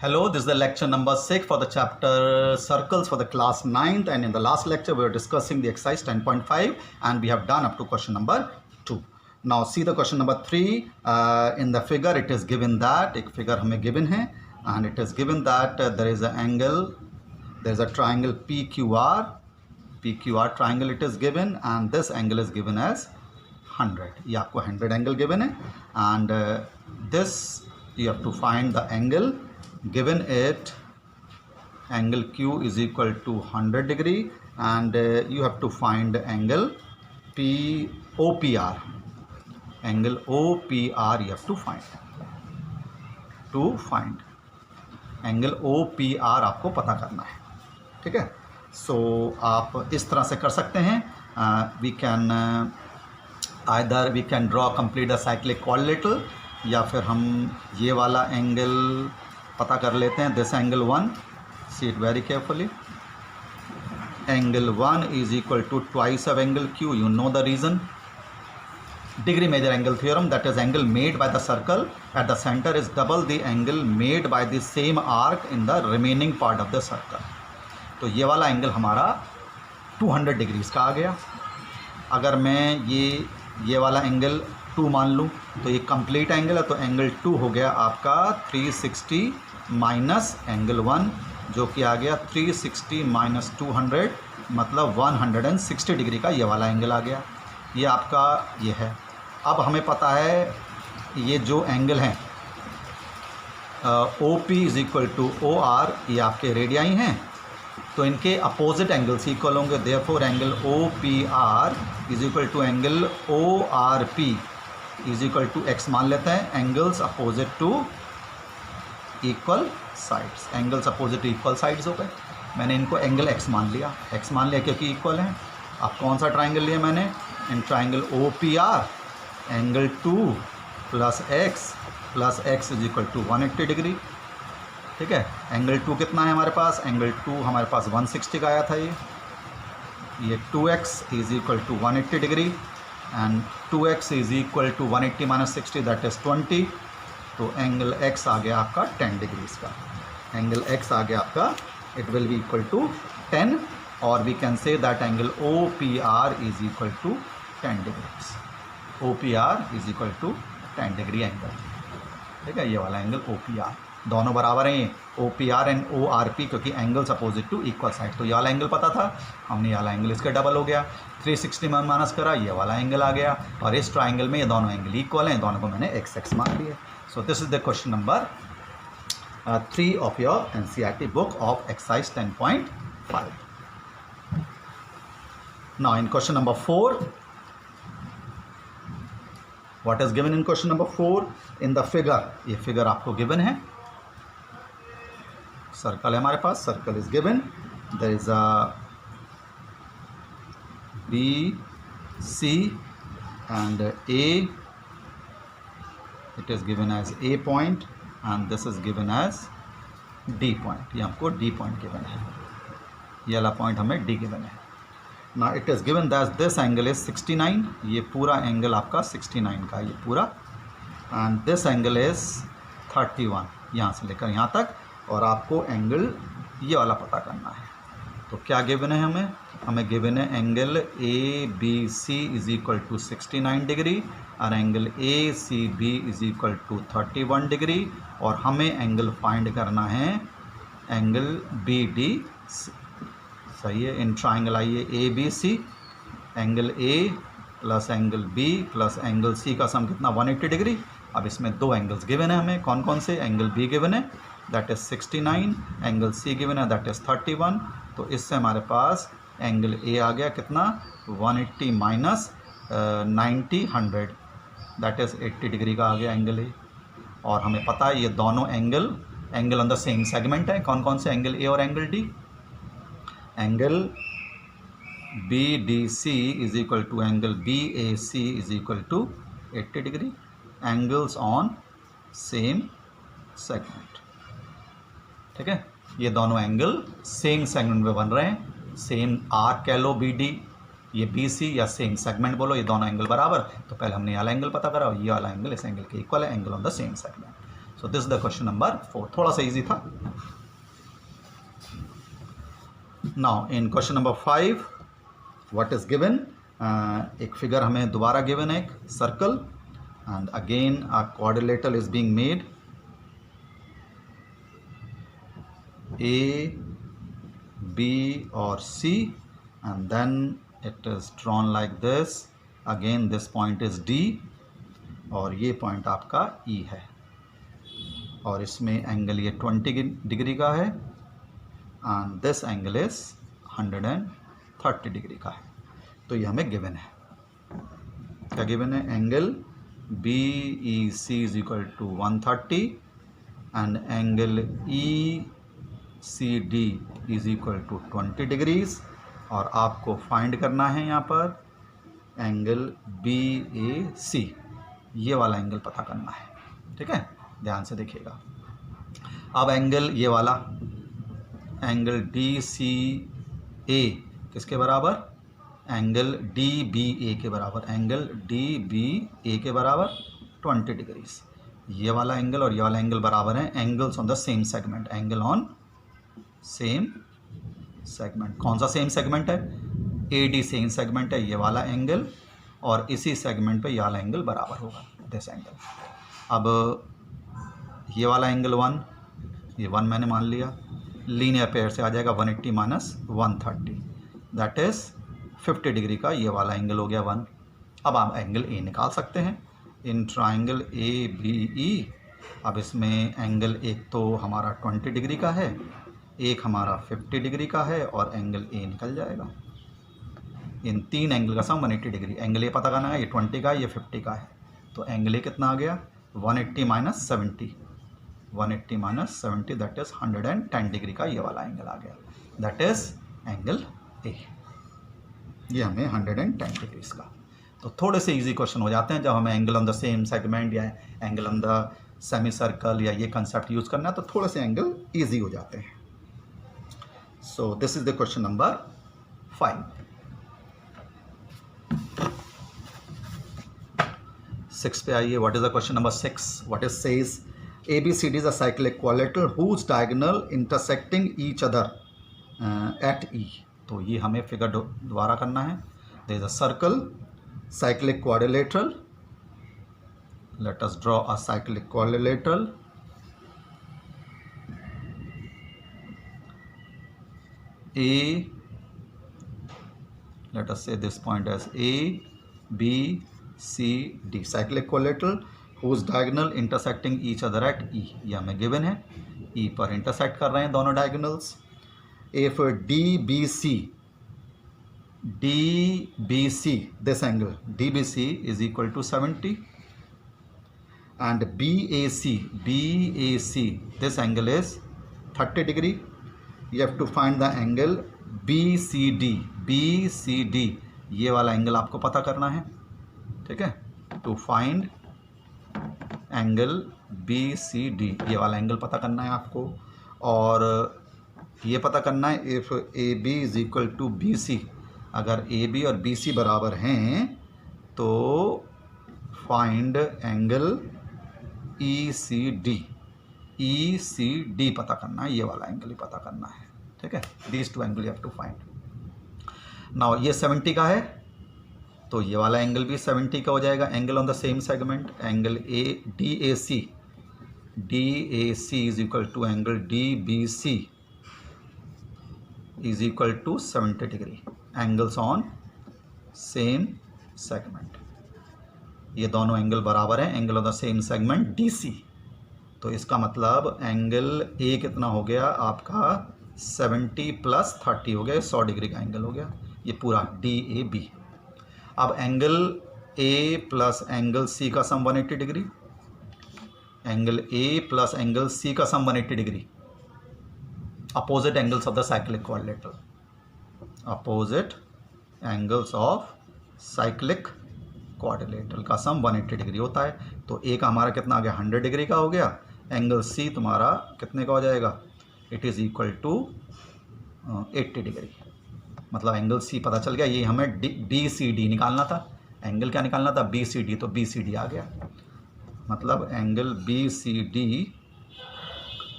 Hello, this is the lecture number 6 for the chapter circles for the class 9th, and in the last lecture we were discussing the exercise 10.5 and we have done up to question number 2. Now see the question number 3. In the figure it is given that एक figure हमें given है and it is given that there is an angle, there is a triangle PQR triangle it is given, and this angle is given as 100. ये आपको 100 angle given है and this you have to find the angle given it. Angle Q is equal to 100 degree and you have to find angle OPR. Angle OPR you have to find. Angle OPR आपको पता करना है, ठीक है. सो आप इस तरह से कर सकते हैं. We can draw complete the cyclic quadrilateral, या फिर हम ये वाला एंगल पता कर लेते हैं. This angle 1, see it very carefully. Angle 1 is equal to twice of angle Q. You know the reason. Degree major angle theorem, that is angle made by the circle at the center is double the angle made by the same arc in the remaining part of the circle. तो ये वाला angle हमारा 200 degrees का आ गया. अगर मैं ये वाला एंगल 2 मान लूँ तो ये कंप्लीट एंगल है, तो एंगल 2 हो गया आपका 360 माइनस एंगल 1 जो कि आ गया 360 माइनस 200 मतलब 160 डिग्री का ये वाला एंगल आ गया. ये आपका ये है. अब हमें पता है ये जो एंगल हैं OP is equal to OR, ये आपके रेडियाई हैं, तो इनके अपोजिट एंगल्स इक्वल होंगे. Therefore angle OPR is equal to angle ORP is equal to x मान लेते हैं. Angles opposite to equal sides. Angles opposite to equal sides हो गए. मैंने इनको एंगल x मान लिया क्योंकि इक्वल हैं. अब कौन सा ट्राइंगल लिया मैंने? In triangle OPR angle 2 plus x is equal to 180 degree, ठीक है. एंगल 2 कितना है हमारे पास? एंगल 2 हमारे पास 160 का आया था. ये 2x is equal to 180 degree and 2x is equal to 180 minus 60 that is 20. तो एंगल x आ गया आपका 10 डिग्रीज का. एंगल x आ गया आपका, it will be equal to 10, और we can say that angle OPR is equal to 10 degrees. OPR is equal to 10 degree angle, ठीक है. ये वाला एंगल OPR, दोनों बराबर हैं ये OPR एंड ORP क्योंकि angles opposite to equal side. तो ये वाला एंगल पता था, हमने ये वाला एंगल इसका डबल हो गया. 360 में माइनस करा, ये वाला एंगल आ गया, और इस ट्राइंगल में ये दोनों एंगल इक्वल हैं, दोनों को मैंने x मान लिया. So this is the question number 3 of your NCERT book of exercise 10.5. Now in question number 4, what is given in question number 4? In the figure, ये figure आपको given है. Circle है हमारे पास. Circle is given. There is a B, C and A. It is given as A point and this is given as D point. ये हमको D point given है. ये वाला point हमें D given है. Now it is given that this angle is 69. ये पूरा angle आपका 69 का, ये पूरा, and this angle is 31 यहाँ से लेकर यहाँ तक, और आपको एंगल ये वाला पता करना है. तो क्या गिवन है हमें गिवन है angle ABC is equal to 69 degree और angle ACB is equal to 31 degree, और हमें एंगल फाइंड करना है एंगल BDC. सही है. इन ट्राइंगल आइए ABC, angle A plus angle B plus angle C का सम कितना? 180 डिग्री. अब इसमें दो एंगल्स गिवन है हमें. कौन कौन से? एंगल B गिवन है that is 69, angle C given है दैट इज़ 31. तो इससे हमारे पास एंगल A आ गया कितना? 180 माइनस 90 100 दैट इज़ 80 डिग्री का आ गया एंगल A. और हमें पता है ये दोनों angle on the same segment है. कौन कौन से? एंगल A और angle D. Angle BDC is equal to angle BAC is equal to 80 degree. Angles on same segment, ठीक है. ये दोनों एंगल सेम सेगमेंट में बन रहे हैं. सेम आर्क कह लो BD, ये BC, या सेम सेगमेंट बोलो, ये दोनों एंगल बराबर. तो पहले हमने ये वाला एंगल पता करा और ये वाला एंगल इस एंगल के इक्वल है, angle on the same segment. So this is the question number 4, थोड़ा सा इजी था. Now in question number 5 what is given, एक फिगर हमें दोबारा गिवन है, एक circle, and again a quadrilateral is being made. A, B or C, and then it is drawn like this. Again this point is D और ये point आपका E है, और इसमें एंगल ये 20 डिग्री का है, and this angle is 130 degree का है. तो ये हमें गिवन है. क्या गिवन है? Angle BEC is equal to 130 and angle ECD is equal to 20 degrees, और आपको फाइंड करना है यहाँ पर एंगल BAC, ये वाला एंगल पता करना है. ठीक है, ध्यान से देखिएगा. अब एंगल ये वाला एंगल DCA किसके बराबर? एंगल DBA के बराबर. एंगल DBA के बराबर 20 डिग्रीज. ये वाला एंगल और ये वाला एंगल बराबर है angles on the same segment. Angle on same segment. कौन सा सेम सेगमेंट है? AD सेम सेगमेंट है ये वाला एंगल, और इसी सेगमेंट पे ये वाला एंगल बराबर होगा, दिस एंगल. अब ये वाला एंगल 1, ये 1 मैंने मान लिया, लीनियर पेयर से आ जाएगा 180 माइनस 130, दैट इज़ 50 डिग्री का ये वाला एंगल हो गया 1. अब आप एंगल A निकाल सकते हैं इन ट्राइंगल ABE. अब इसमें एंगल एक तो हमारा 20 डिग्री का है, एक हमारा 50 डिग्री का है, और एंगल A निकल जाएगा. इन तीन एंगल का सम 180 डिग्री. एंगल A पता करना है, ये 20 का है, ये 50 का है. तो एंगल A कितना आ गया? 180 minus 70, 180 minus 70 that is 110 degree का ये वाला एंगल आ गया, दैट इज़ एंगल A. ये हमें 110 डिग्रीज का. तो थोड़े से इजी क्वेश्चन हो जाते हैं जब हमें angle on the same segment या angle on the semi circle या ये कंसेप्ट यूज़ करना है, तो थोड़े से एंगल ईजी हो जाते हैं. So this is the question number 5. 6 पे आइए. What is the question number 6? What is says ABCD is a cyclic quadrilateral whose diagonal intersecting each other at E. तो ये हमें फिगर दोबारा करना है. there is a circle, cyclic quadrilateral. let us draw a cyclic quadrilateral. A, let us say this point as A, B, C, D. cyclic quadrilateral whose diagonal intersecting each other at E. ये हमें given है. E पर intersect कर रहे हैं दोनों diagonals. If DBC, this angle DBC is equal to 70, and BAC, this angle is 30 degree. You have to find the angle BCD, ये वाला एंगल आपको पता करना है. ठीक है, टू फाइंड एंगल BCD, ये वाला एंगल पता करना है आपको. और ये पता करना है if AB is equal to BC, अगर AB और BC बराबर हैं तो फाइंड एंगल ECD पता करना है. ये वाला एंगल ही पता करना है. ठीक है, these two angle you have to find. Now ये 70 का है, तो ये वाला एंगल भी 70 का हो जाएगा. Angle on the same segment, angle DAC is equal to angle DBC is equal to 70 degree. Angles on same segment, ये दोनों एंगल बराबर हैं. Angle on the same segment DC. तो इसका मतलब एंगल A कितना हो गया आपका? 70 प्लस 30 हो गया, 100 डिग्री का एंगल हो गया ये पूरा DAB. अब angle A plus angle C का सम 180 degree. Angle A plus angle C का सम 180 degree. Opposite angles of the cyclic quadrilateral, opposite angles of cyclic quadrilateral का सम 180 डिग्री होता है. तो A का हमारा कितना आ गया? 100 डिग्री का हो गया. एंगल C तुम्हारा कितने का हो जाएगा? It is equal to 80 degree. मतलब एंगल C पता चल गया. ये हमें DCD निकालना था. एंगल क्या निकालना था? BCD. तो BCD आ गया. मतलब एंगल बी सी डी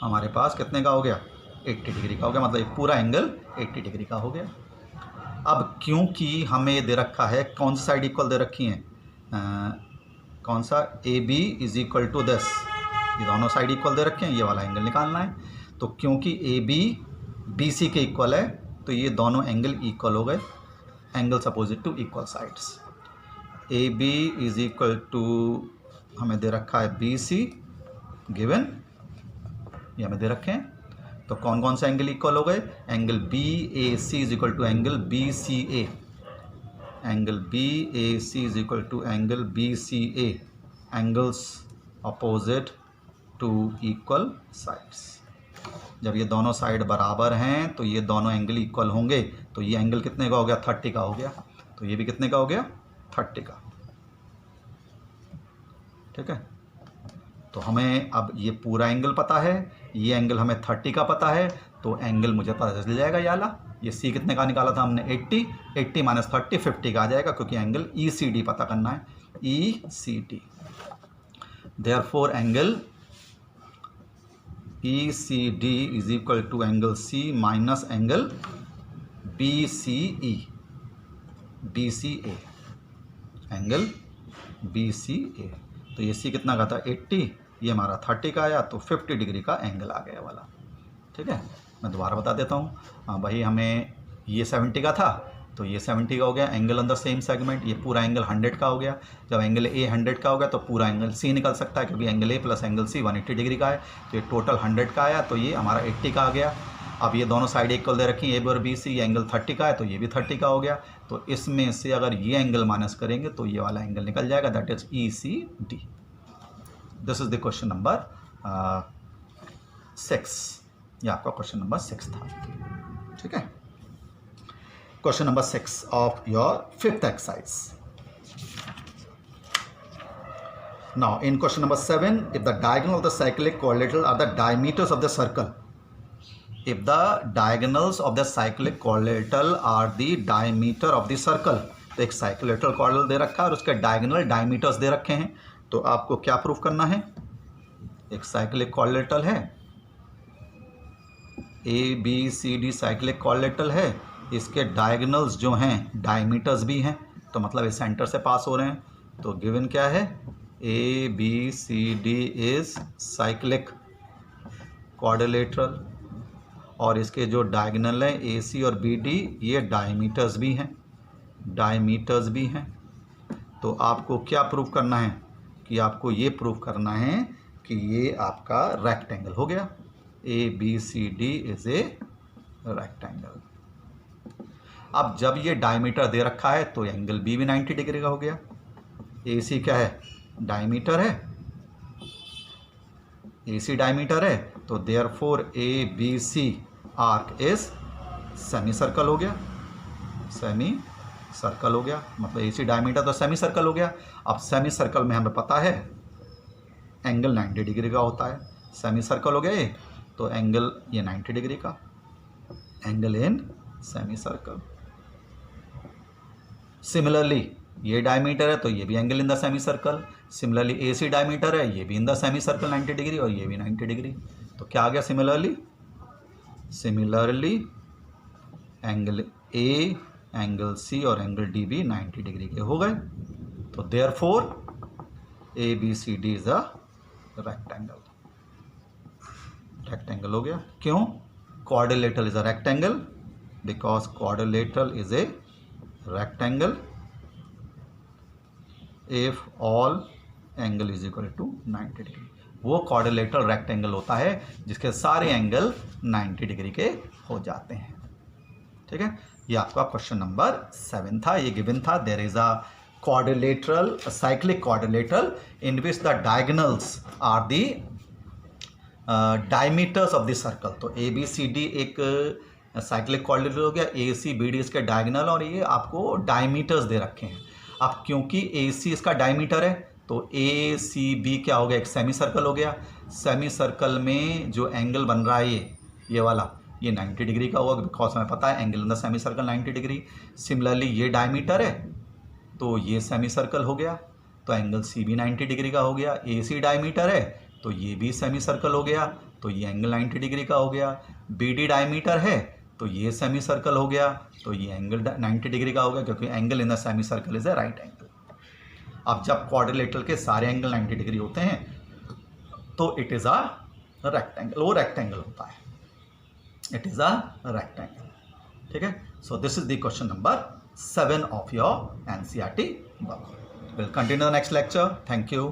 हमारे पास कितने का हो गया, 80 डिग्री का हो गया, मतलब ये पूरा एंगल 80 डिग्री का हो गया। अब क्योंकि हमें दे रखा है, कौन सी साइड इक्वल दे रखी हैं, कौन सा, A B is equal to 10, ये दोनों साइड इक्वल दे रखे हैं, ये वाला एंगल निकालना है। तो क्योंकि ए बी बी सी के इक्वल है तो ये दोनों एंगल इक्वल हो गए, angles opposite to equal sides. A B is equal to हमें दे रखा है बी सी गिवन, ये हमें दे रखे हैं। तो कौन कौन से एंगल इक्वल हो गए, angle B A C is equal to angle B C A, angle B A C is equal to angle B C A, angles opposite to equal sides. जब ये दोनों साइड बराबर हैं तो ये दोनों एंगल इक्वल होंगे, तो ये एंगल कितने का हो गया, 30 का हो गया, तो ये भी कितने का हो गया, 30 का। ठीक है, तो हमें अब ये पूरा एंगल पता है, ये एंगल हमें 30 का पता है, तो एंगल मुझे पता चल जाएगा ये वाला। ये सी कितने का निकाला था हमने, 80, 80 माइनस 30 50 का आ जाएगा, क्योंकि एंगल ई सी डी पता करना है, E C D. Therefore angle E C D is equal to angle C minus angle B C E, B C A, angle B C A. तो ये सी कितना का था, 80, ये हमारा 30 का आया, तो 50 डिग्री का एंगल आ गया वाला। ठीक है, मैं दोबारा बता देता हूँ। हाँ भाई, हमें ये 70 का था, तो ये 70 का हो गया, angle on the same segment, ये पूरा एंगल 100 का हो गया। जब एंगल ए 100 का हो गया तो पूरा एंगल सी निकल सकता है, क्योंकि angle A plus angle C 180 degree का है, तो ये टोटल 100 का आया, तो ये हमारा 80 का आ गया। अब ये दोनों साइड इक्वल दे रखी, ए बी और बी सी, ये एंगल 30 का है, तो ये भी 30 का हो गया। तो इसमें से अगर ये एंगल माइनस करेंगे तो ये वाला एंगल निकल जाएगा, that is E C D. This is the question number 6, ये आपका क्वेश्चन नंबर 6 था। ठीक है, question number 6 of your 5th exercise. Now in question number 7, if the diagonal of the cyclic quadrilateral are the diameters of the circle, if the diagonals of the cyclic quadrilateral are the diameter of the circle, तो एक cyclic quadrilateral दे रखा है और उसके diagonal diameters दे रखे हैं, तो आपको क्या प्रूफ करना है, एक cyclic quadrilateral है, A B C D cyclic quadrilateral है, इसके डायगोनल्स जो हैं डायमीटर्स भी हैं, तो मतलब इस सेंटर से पास हो रहे हैं। तो गिवन क्या है, A B C D is cyclic quadrilateral, और इसके जो डायगोनल हैं ए सी और बी डी, ये डायमीटर्स भी हैं, डायमीटर्स भी हैं। तो आपको क्या प्रूव करना है, कि आपको ये प्रूव करना है कि ये आपका रेक्टेंगल हो गया, A B C D is a rectangle. अब जब ये डायमीटर दे रखा है तो एंगल बी भी 90 डिग्री का हो गया। ए सी क्या है, डायमीटर है, ए सी डायमीटर है, तो therefore A B C arc is semicircle हो गया, सेमी सर्कल हो गया, मतलब ए सी डायमीटर तो सेमी सर्कल हो गया। अब सेमी सर्कल में हमें पता है एंगल 90 डिग्री का होता है, सेमी सर्कल हो गया ये, तो एंगल ये 90 डिग्री का, angle in semicircle. Similarly ये डायमीटर है तो ये भी angle in the semi circle, similarly A C diameter है, ये भी in the semi circle 90 degree और ये भी 90 डिग्री। तो क्या आ गया, similarly, similarly angle A, angle C और एंगल डी भी 90 डिग्री के हो गए। तो therefore A B C D is a rectangle, rectangle हो गया। क्यों, quadrilateral is a rectangle, because quadrilateral is a rectangle if all angle is equal to 90 degree. वो क्वाड्रिलेटरल रेक्टेंगल होता है जिसके सारे एंगल 90 डिग्री के हो जाते हैं। ठीक है, ये आपका क्वेश्चन नंबर 7 था, ये गिवन था, there is a quadrilateral, cyclic quadrilateral in which the diagonals are the diameters of the circle. तो ए बी सी डी एक साइक्लिक क्वाड्रिलेटरल हो गया, ए सी बी डी इसके डायगोनल, और ये आपको डायमीटर्स दे रखे हैं। अब क्योंकि ए सी इसका डायमीटर है तो ए सी बी क्या हो गया, एक सेमी सर्कल हो गया। सेमी सर्कल में जो एंगल बन रहा है ये वाला, ये 90 डिग्री का होगा, बिकॉज हमें पता है angle in the semi circle 90 degree. Similarly ये डायमीटर है तो ये सेमी सर्कल हो गया, तो एंगल सी भी 90 डिग्री का हो गया। ए सी डायमीटर है तो ये भी सेमी सर्कल हो गया, तो ये एंगल 90 डिग्री का हो गया। बी डी डायमीटर है तो ये सेमी सर्कल हो गया, तो ये एंगल 90 डिग्री का हो गया, क्योंकि angle in the semi circle is a right angle. अब जब क्वाड्रिलेटरल के सारे एंगल 90 डिग्री होते हैं तो इट इज़ अ रेक्टेंगल, वो रेक्टेंगल होता है, इट इज़ अ रेक्टेंगल। ठीक है, so this is the question number 7 of your NCERT book. We'll continue the next lecture. Thank you.